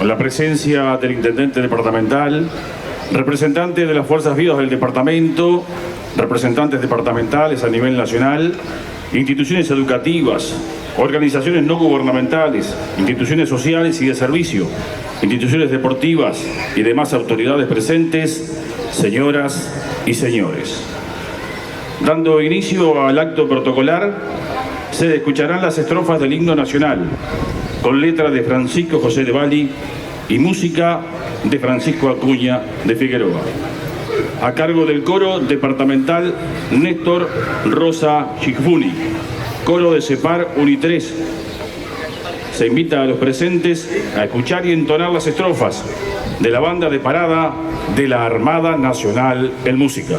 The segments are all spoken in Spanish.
con la presencia del intendente departamental, representantes de las fuerzas vivas del departamento, representantes departamentales a nivel nacional, instituciones educativas, organizaciones no gubernamentales, instituciones sociales y de servicio, instituciones deportivas y demás autoridades presentes, señoras y señores. Dando inicio al acto protocolar, se escucharán las estrofas del himno nacional, con letra de Francisco José de Bali y música de Francisco Acuña de Figueroa, a cargo del coro departamental Néstor Rosa Chicfuni, coro de Cepar Unitres. Se invita a los presentes a escuchar y entonar las estrofas de la banda de parada de la Armada Nacional en música.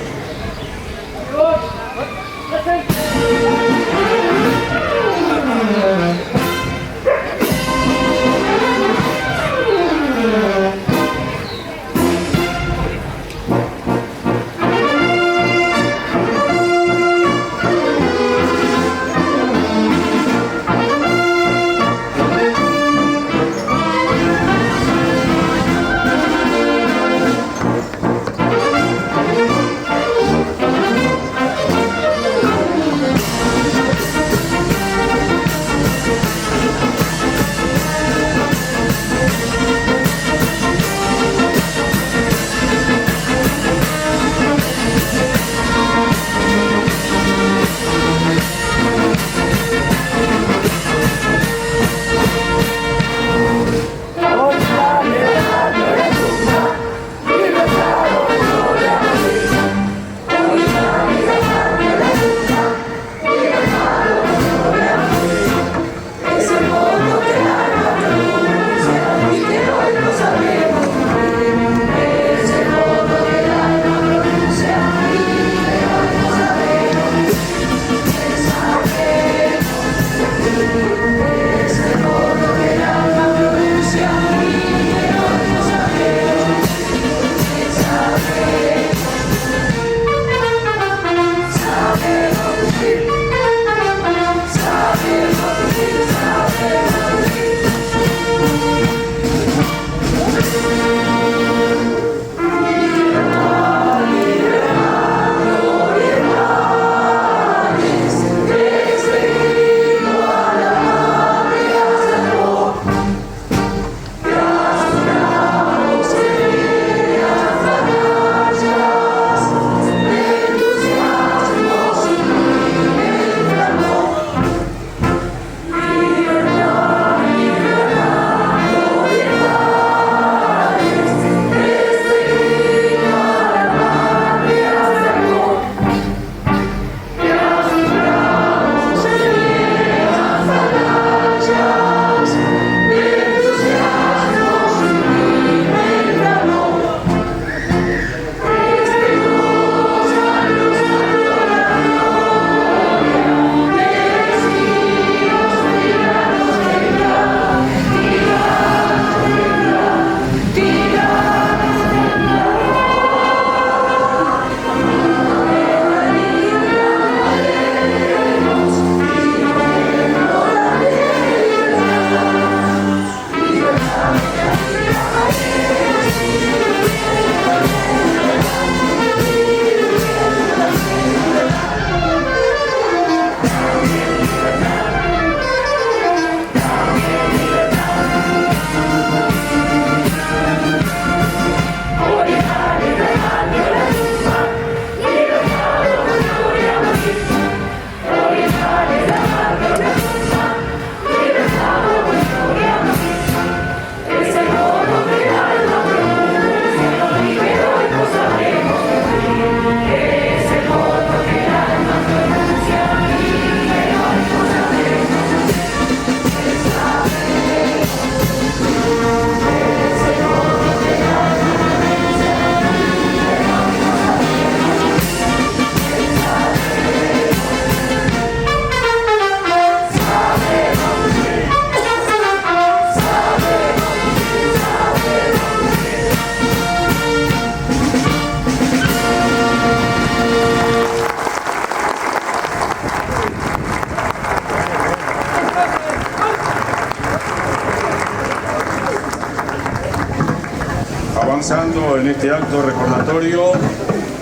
avanzando en este acto recordatorio,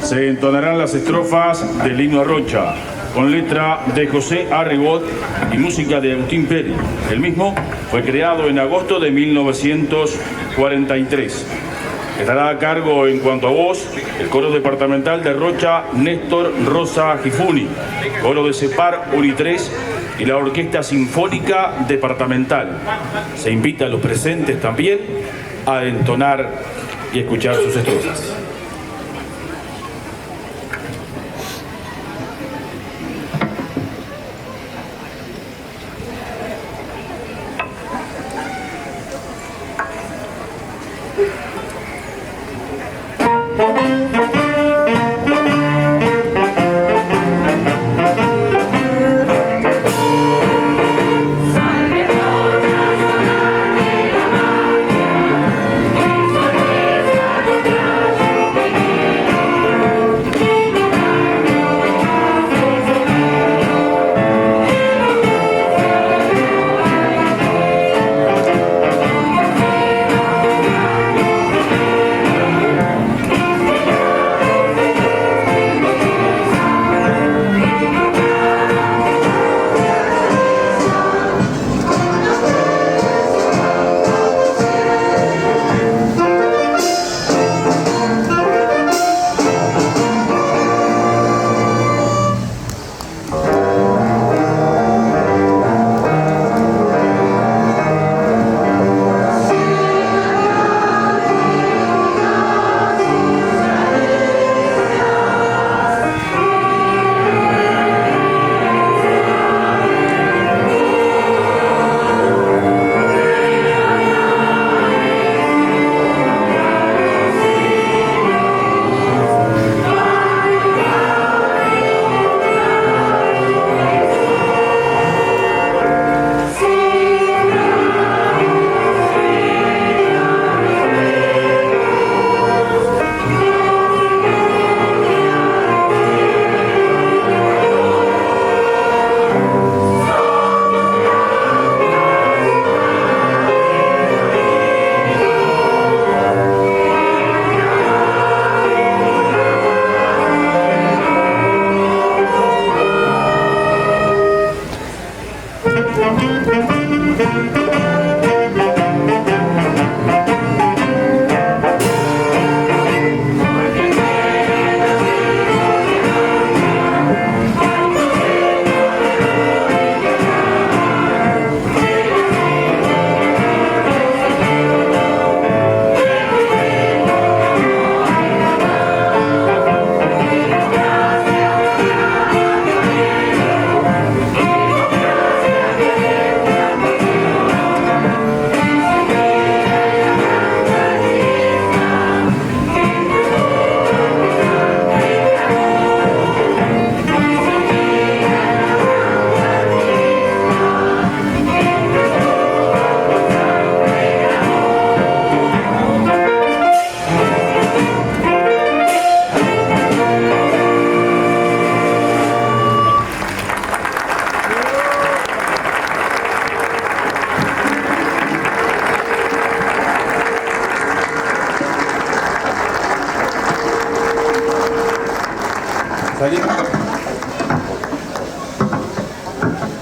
se entonarán las estrofas del himno a Rocha, con letra de José Arrebot y música de Agustín Pérez. El mismo fue creado en agosto de 1943. Estará a cargo, en cuanto a voz, el coro departamental de Rocha, Néstor Rosa Gifuni, coro de Cepar Uri 3 y la Orquesta Sinfónica Departamental. Se invita a los presentes también a entonar y escuchar sus estrofas.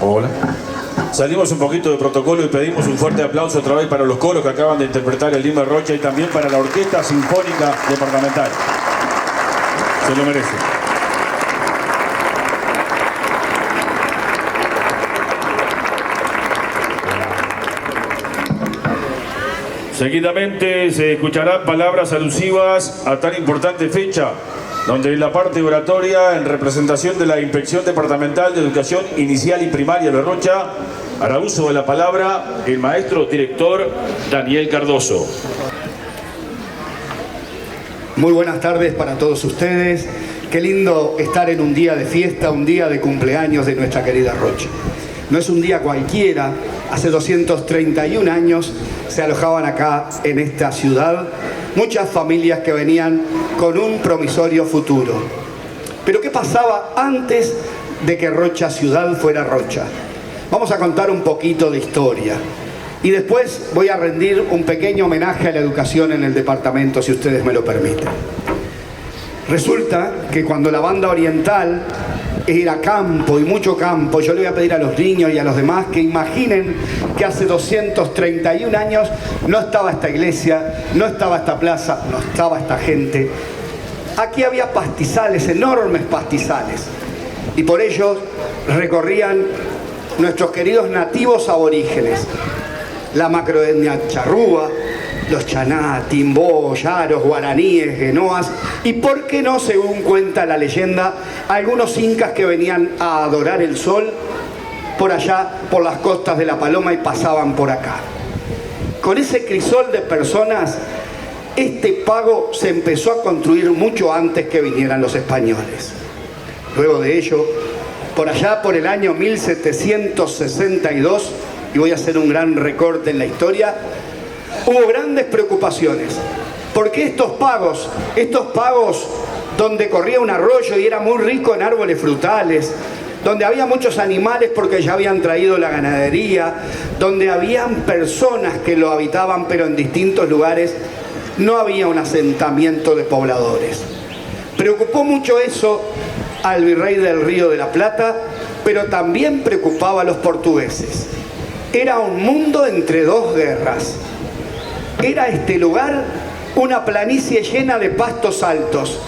Hola. Salimos un poquito de protocolo y pedimos un fuerte aplauso otra vez para los coros que acaban de interpretar el himno de Rocha y también para la Orquesta Sinfónica Departamental. Se lo merece. Seguidamente se escucharán palabras alusivas a tan importante fecha, donde en la parte oratoria, en representación de la Inspección Departamental de Educación Inicial y Primaria de Rocha, hará uso de la palabra el maestro director Daniel Cardoso. Muy buenas tardes para todos ustedes. Qué lindo estar en un día de fiesta, un día de cumpleaños de nuestra querida Rocha. No es un día cualquiera. Hace 231 años se alojaban acá en esta ciudad muchas familias que venían con un promisorio futuro. Pero ¿qué pasaba antes de que Rocha ciudad fuera Rocha? Vamos a contar un poquito de historia. Y después voy a rendir un pequeño homenaje a la educación en el departamento, si ustedes me lo permiten. Resulta que cuando la banda oriental era campo y mucho campo, yo le voy a pedir a los niños y a los demás que imaginen que hace 231 años no estaba esta iglesia, no estaba esta plaza, no estaba esta gente. Aquí había pastizales, enormes pastizales, y por ellos recorrían nuestros queridos nativos aborígenes, la macroetnia charrúa, los chaná, timbó, yaros, guaraníes, genoas y, por qué no, según cuenta la leyenda, algunos incas que venían a adorar el sol por allá, por las costas de la Paloma, y pasaban por acá. Con ese crisol de personas, este pago se empezó a construir mucho antes que vinieran los españoles. Luego de ello, por allá por el año 1762, y voy a hacer un gran recorte en la historia, hubo grandes preocupaciones, porque estos pagos donde corría un arroyo y era muy rico en árboles frutales, donde había muchos animales porque ya habían traído la ganadería, donde habían personas que lo habitaban pero en distintos lugares, no había un asentamiento de pobladores. Preocupó mucho eso al virrey del Río de la Plata, pero también preocupaba a los portugueses. Era un mundo entre dos guerras. Era este lugar una planicie llena de pastos altos,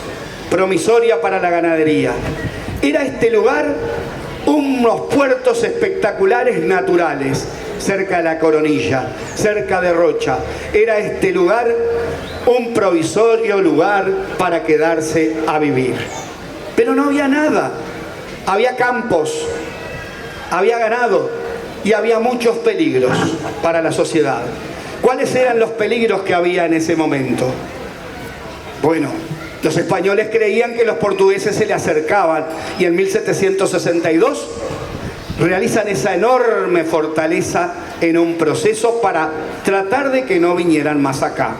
promisoria para la ganadería. Era este lugar unos puertos espectaculares naturales, cerca de la Coronilla, cerca de Rocha. Era este lugar un provisorio lugar para quedarse a vivir. Pero no había nada. Había campos, había ganado y había muchos peligros para la sociedad. ¿Cuáles eran los peligros que había en ese momento? Bueno, los españoles creían que los portugueses se le acercaban y en 1762 realizan esa enorme fortaleza en un proceso para tratar de que no vinieran más acá.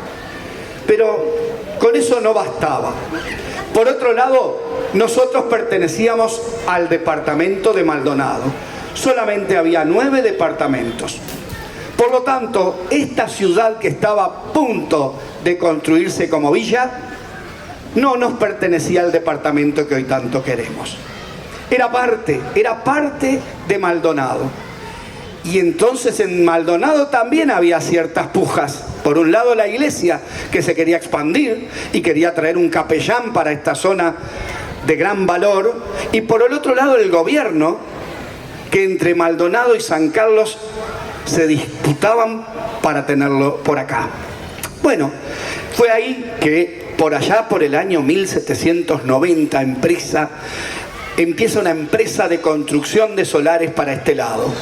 Pero con eso no bastaba. Por otro lado, nosotros pertenecíamos al departamento de Maldonado. Solamente había 9 departamentos. Por lo tanto, esta ciudad que estaba a punto de construirse como villa, no nos pertenecía al departamento que hoy tanto queremos. Era parte de Maldonado. Y entonces en Maldonado también había ciertas pujas. Por un lado la iglesia, que se quería expandir y quería traer un capellán para esta zona de gran valor. Y por el otro lado el gobierno, que entre Maldonado y San Carlos se disputaban para tenerlo por acá. Bueno, fue ahí que por allá por el año 1790 empieza una empresa de construcción de solares para este lado.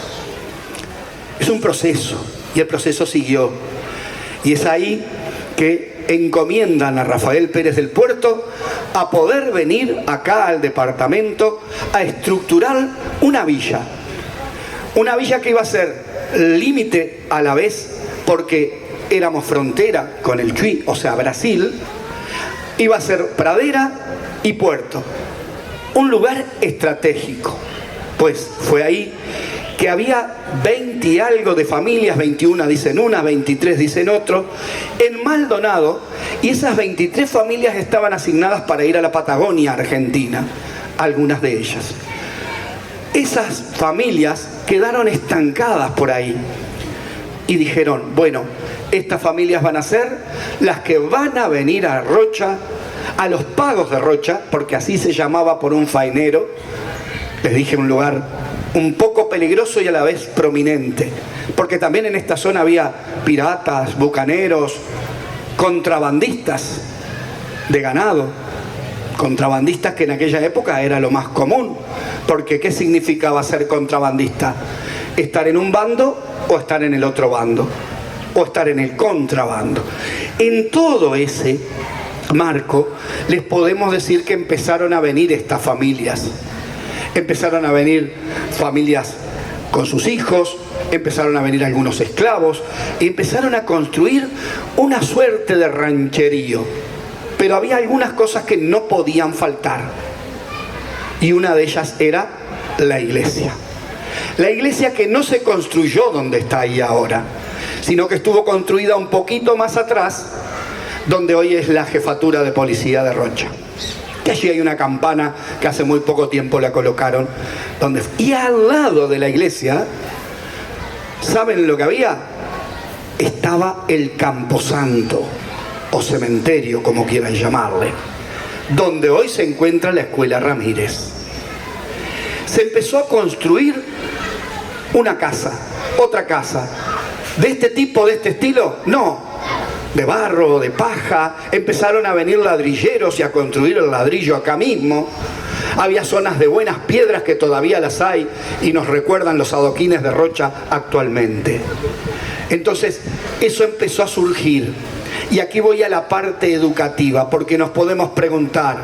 Es un proceso, y el proceso siguió. Y es ahí que encomiendan a Rafael Pérez del Puerto a poder venir acá al departamento a estructurar una villa. Una villa que iba a ser límite a la vez, porque éramos frontera con el Chuy, o sea Brasil. Iba a ser pradera y puerto. Un lugar estratégico. Pues fue ahí que había 20 y algo de familias, 21 dicen una, 23 dicen otro, en Maldonado, y esas 23 familias estaban asignadas para ir a la Patagonia Argentina, algunas de ellas. Esas familias quedaron estancadas por ahí y dijeron, bueno, estas familias van a ser las que van a venir a Rocha, a los pagos de Rocha, porque así se llamaba por un fainero. Les dije, un lugar un poco peligroso y a la vez prominente, porque también en esta zona había piratas, bucaneros, contrabandistas de ganado, contrabandistas que en aquella época era lo más común, porque ¿qué significaba ser contrabandista? Estar en un bando o estar en el otro bando, o estar en el contrabando. En todo ese marco les podemos decir que empezaron a venir estas familias. Empezaron a venir familias con sus hijos, empezaron a venir algunos esclavos, y empezaron a construir una suerte de rancherío. Pero había algunas cosas que no podían faltar. Y una de ellas era la iglesia. La iglesia que no se construyó donde está ahí ahora. sino que estuvo construida un poquito más atrás, donde hoy es la jefatura de policía de Rocha. Que allí hay una campana que hace muy poco tiempo la colocaron. Y al lado de la iglesia, ¿saben lo que había? Estaba el camposanto, o cementerio, como quieran llamarle, donde hoy se encuentra la Escuela Ramírez. Se empezó a construir una casa, otra casa. ¿De este tipo, de este estilo? No. De barro, de paja. Empezaron a venir ladrilleros y a construir el ladrillo acá mismo. Había zonas de buenas piedras que todavía las hay y nos recuerdan los adoquines de Rocha actualmente. Entonces, eso empezó a surgir. Y aquí voy a la parte educativa, porque nos podemos preguntar,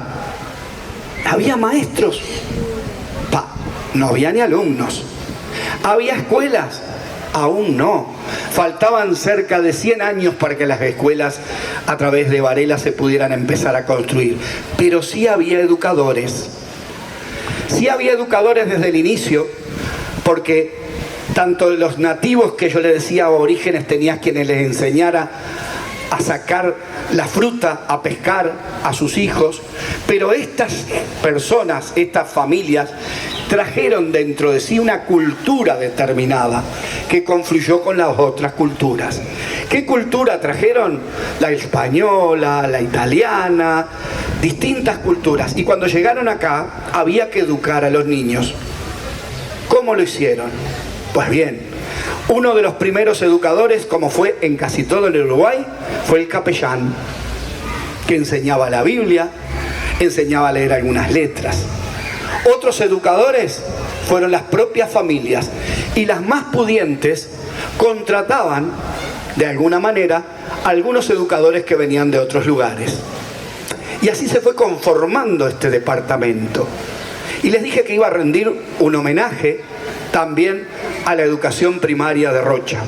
¿había maestros? No había ni alumnos. ¿Había escuelas? Aún no. Faltaban cerca de 100 años para que las escuelas a través de Varela se pudieran empezar a construir. Pero sí había educadores. Sí había educadores desde el inicio, porque tanto los nativos que yo les decía aborígenes tenías quienes les enseñara a sacar la fruta, a pescar a sus hijos, pero estas personas, estas familias, trajeron dentro de sí una cultura determinada que confluyó con las otras culturas. ¿Qué cultura trajeron? La española, la italiana, distintas culturas. Y cuando llegaron acá, había que educar a los niños. ¿Cómo lo hicieron? Pues bien, uno de los primeros educadores, como fue en casi todo el Uruguay, fue el capellán, que enseñaba la Biblia, enseñaba a leer algunas letras. Otros educadores fueron las propias familias, y las más pudientes contrataban, de alguna manera, a algunos educadores que venían de otros lugares. Y así se fue conformando este departamento. Y les dije que iba a rendir un homenaje también a la educación primaria de Rocha.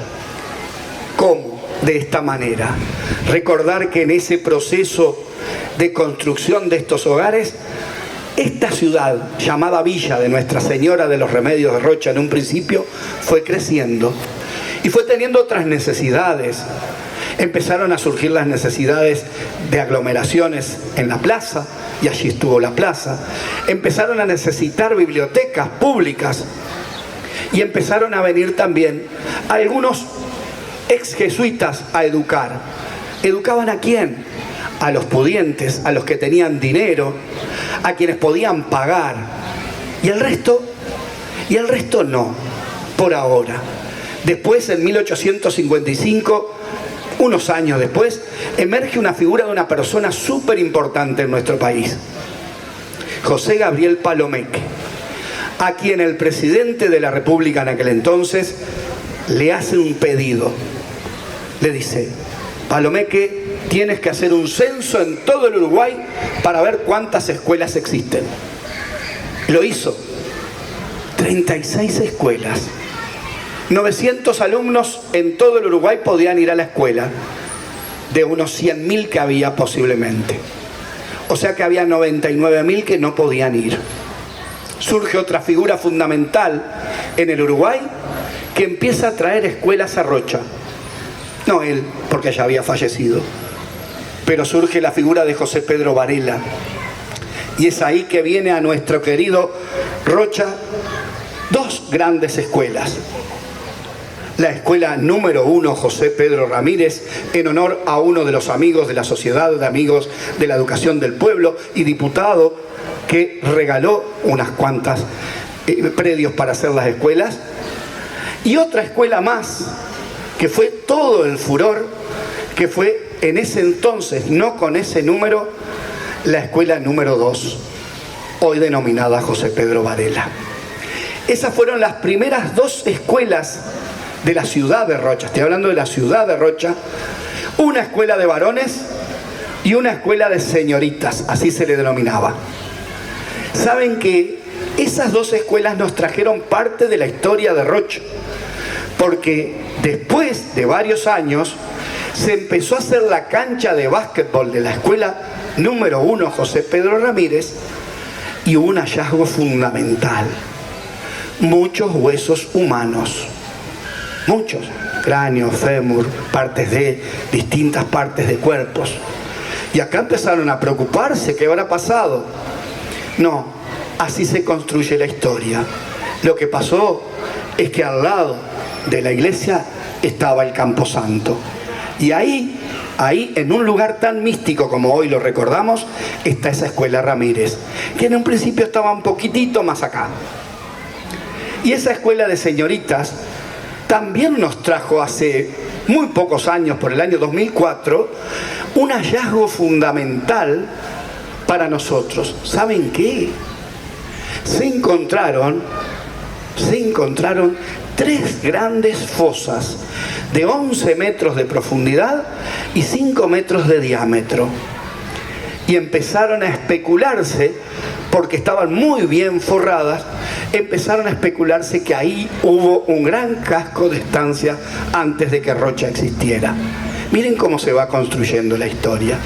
¿Cómo? De esta manera. Recordar que en ese proceso de construcción de estos hogares, esta ciudad, llamada Villa de Nuestra Señora de los Remedios de Rocha en un principio, fue creciendo y fue teniendo otras necesidades. Empezaron a surgir las necesidades de aglomeraciones en la plaza, y allí estuvo la plaza. Empezaron a necesitar bibliotecas públicas, y empezaron a venir también algunos ex jesuitas a educar. ¿Educaban a quién? A los pudientes, a los que tenían dinero, a quienes podían pagar. Y el resto no, por ahora. Después, en 1855, unos años después, emerge una figura de una persona súper importante en nuestro país. José Gabriel Palomeque, a quien el presidente de la República en aquel entonces le hace un pedido. Le dice: Palomeque, tienes que hacer un censo en todo el Uruguay para ver cuántas escuelas existen. Lo hizo. 36 escuelas. 900 alumnos en todo el Uruguay podían ir a la escuela, de unos 100.000 que había posiblemente. O sea que había 99.000 que no podían ir. Surge otra figura fundamental en el Uruguay que empieza a traer escuelas a Rocha. No él, porque ya había fallecido, pero surge la figura de José Pedro Varela. Y es ahí que viene a nuestro querido Rocha dos grandes escuelas. La escuela número 1 José Pedro Ramírez, en honor a uno de los amigos de la Sociedad de Amigos de la Educación del Pueblo y diputado que regaló unas cuantas predios para hacer las escuelas. Y otra escuela más, que fue todo el furor, que fue en ese entonces, no con ese número, la escuela número 2, hoy denominada José Pedro Varela. Esas fueron las primeras dos escuelas de la ciudad de Rocha. Estoy hablando de la ciudad de Rocha. Una escuela de varones y una escuela de señoritas, así se le denominaba. Saben que esas dos escuelas nos trajeron parte de la historia de Rocha, porque después de varios años se empezó a hacer la cancha de básquetbol de la escuela número 1 José Pedro Ramírez, y hubo un hallazgo fundamental: muchos huesos humanos, muchos. cráneo, fémur, partes de distintas partes de cuerpos. Y acá empezaron a preocuparse, ¿qué habrá pasado? No, así se construye la historia. Lo que pasó es que al lado de la iglesia estaba el Camposanto. Y ahí, en un lugar tan místico como hoy lo recordamos, está esa escuela Ramírez, que en un principio estaba un poquitito más acá. Y esa escuela de señoritas también nos trajo hace muy pocos años, por el año 2004, un hallazgo fundamental para nosotros. ¿Saben qué? Se encontraron 3 grandes fosas de 11 metros de profundidad y 5 metros de diámetro. Y empezaron a especularse, porque estaban muy bien forradas, empezaron a especularse que ahí hubo un gran casco de estancia antes de que Rocha existiera. Miren cómo se va construyendo la historia.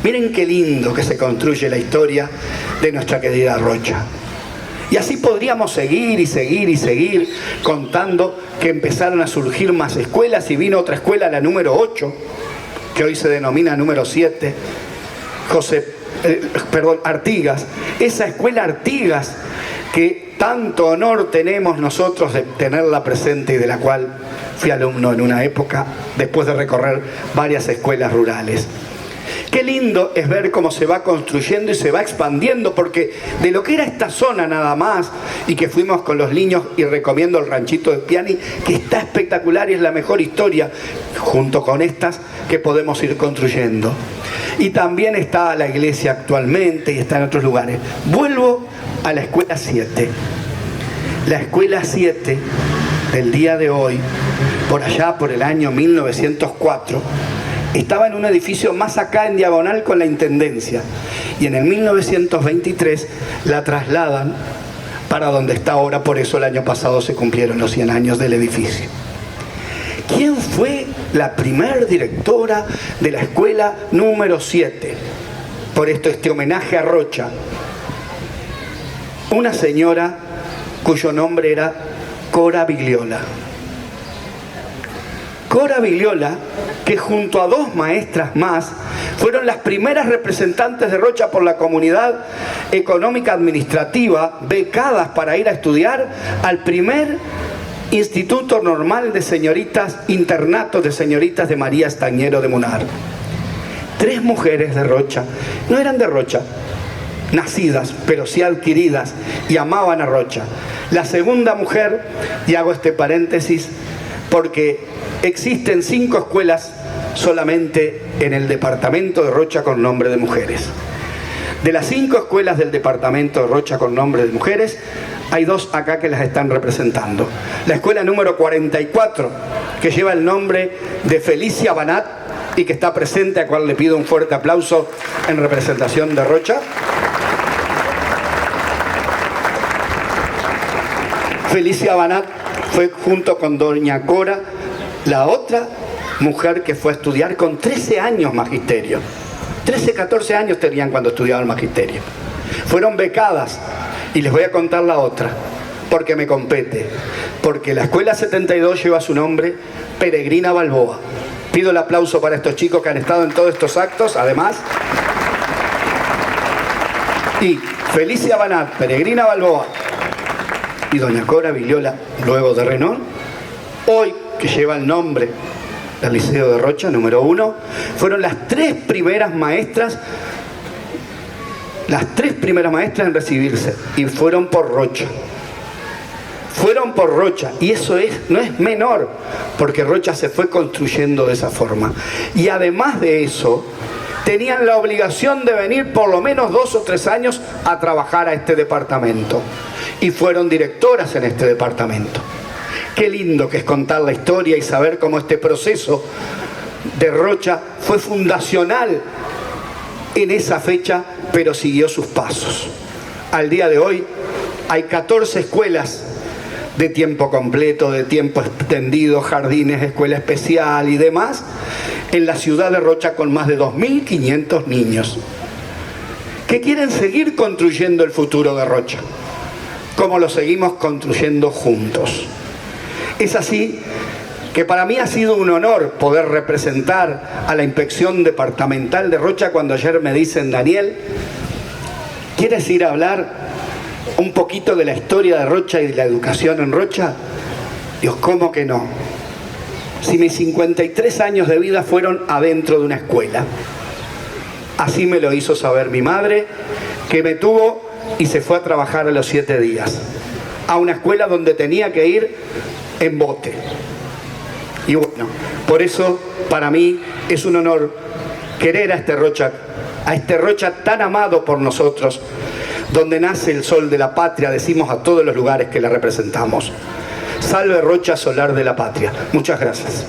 Miren qué lindo que se construye la historia de nuestra querida Rocha. Y así podríamos seguir y seguir y seguir contando que empezaron a surgir más escuelas y vino otra escuela, la número 8, que hoy se denomina número 7, Artigas. Esa escuela Artigas que tanto honor tenemos nosotros de tenerla presente y de la cual fui alumno en una época después de recorrer varias escuelas rurales. Qué lindo es ver cómo se va construyendo y se va expandiendo, porque de lo que era esta zona nada más, y que fuimos con los niños, y recomiendo el ranchito de Piani, que está espectacular y es la mejor historia, junto con estas que podemos ir construyendo. Y también está la iglesia actualmente y está en otros lugares. Vuelvo a la escuela 7. La escuela 7 del día de hoy, por allá por el año 1904, estaba en un edificio más acá en diagonal con la intendencia, y en el 1923 la trasladan para donde está ahora. Por eso el año pasado se cumplieron los 100 años del edificio. ¿Quién fue la primer directora de la escuela número 7? Por esto este homenaje a Rocha. Una señora cuyo nombre era Cora Bigliola. Cora Bigliola, que junto a 2 maestras más fueron las primeras representantes de Rocha por la comunidad económica administrativa, becadas para ir a estudiar al primer Instituto Normal de Señoritas, internato de señoritas de María Estañero de Munar. 3 mujeres de Rocha, no eran de Rocha, nacidas, pero sí adquiridas, y amaban a Rocha. La segunda mujer, y hago este paréntesis, porque existen 5 escuelas solamente en el departamento de Rocha con nombre de mujeres. De las 5 escuelas del departamento de Rocha con nombre de mujeres, hay 2 acá que las están representando. La escuela número 44, que lleva el nombre de Felicia Banat y que está presente, a cual le pido un fuerte aplauso en representación de Rocha. Felicia Banat fue, junto con doña Cora, la otra mujer que fue a estudiar con 13 años magisterio. 13, 14 años tenían cuando estudiaban magisterio. Fueron becadas, y les voy a contar la otra, porque me compete. Porque la escuela 72 lleva su nombre, Peregrina Balboa. Pido el aplauso para estos chicos que han estado en todos estos actos, además. Y Felicia Banat, Peregrina Balboa y doña Cora Bigliola, luego de Renault, hoy que lleva el nombre del Liceo de Rocha, número 1, fueron las 3 primeras maestras, en recibirse, y fueron por Rocha. Fueron por Rocha, y eso no es menor, porque Rocha se fue construyendo de esa forma. Y además de eso, tenían la obligación de venir por lo menos 2 o 3 años a trabajar a este departamento. Y fueron directoras en este departamento. Qué lindo que es contar la historia y saber cómo este proceso de Rocha fue fundacional en esa fecha, pero siguió sus pasos. Al día de hoy hay 14 escuelas de tiempo completo, de tiempo extendido, jardines, escuela especial y demás, en la ciudad de Rocha, con más de 2.500 niños que quieren seguir construyendo el futuro de Rocha, como lo seguimos construyendo juntos. Es así que para mí ha sido un honor poder representar a la Inspección Departamental de Rocha cuando ayer me dicen, Daniel, ¿quieres ir a hablar un poquito de la historia de Rocha y de la educación en Rocha? Dios, ¿cómo que no? Si mis 53 años de vida fueron adentro de una escuela. Así me lo hizo saber mi madre, que me tuvo y se fue a trabajar a los 7 días. A una escuela donde tenía que ir en bote. Y bueno, por eso para mí es un honor querer a este Rocha tan amado por nosotros, donde nace el sol de la patria, decimos a todos los lugares que la representamos. Salve Rocha, solar de la patria. Muchas gracias.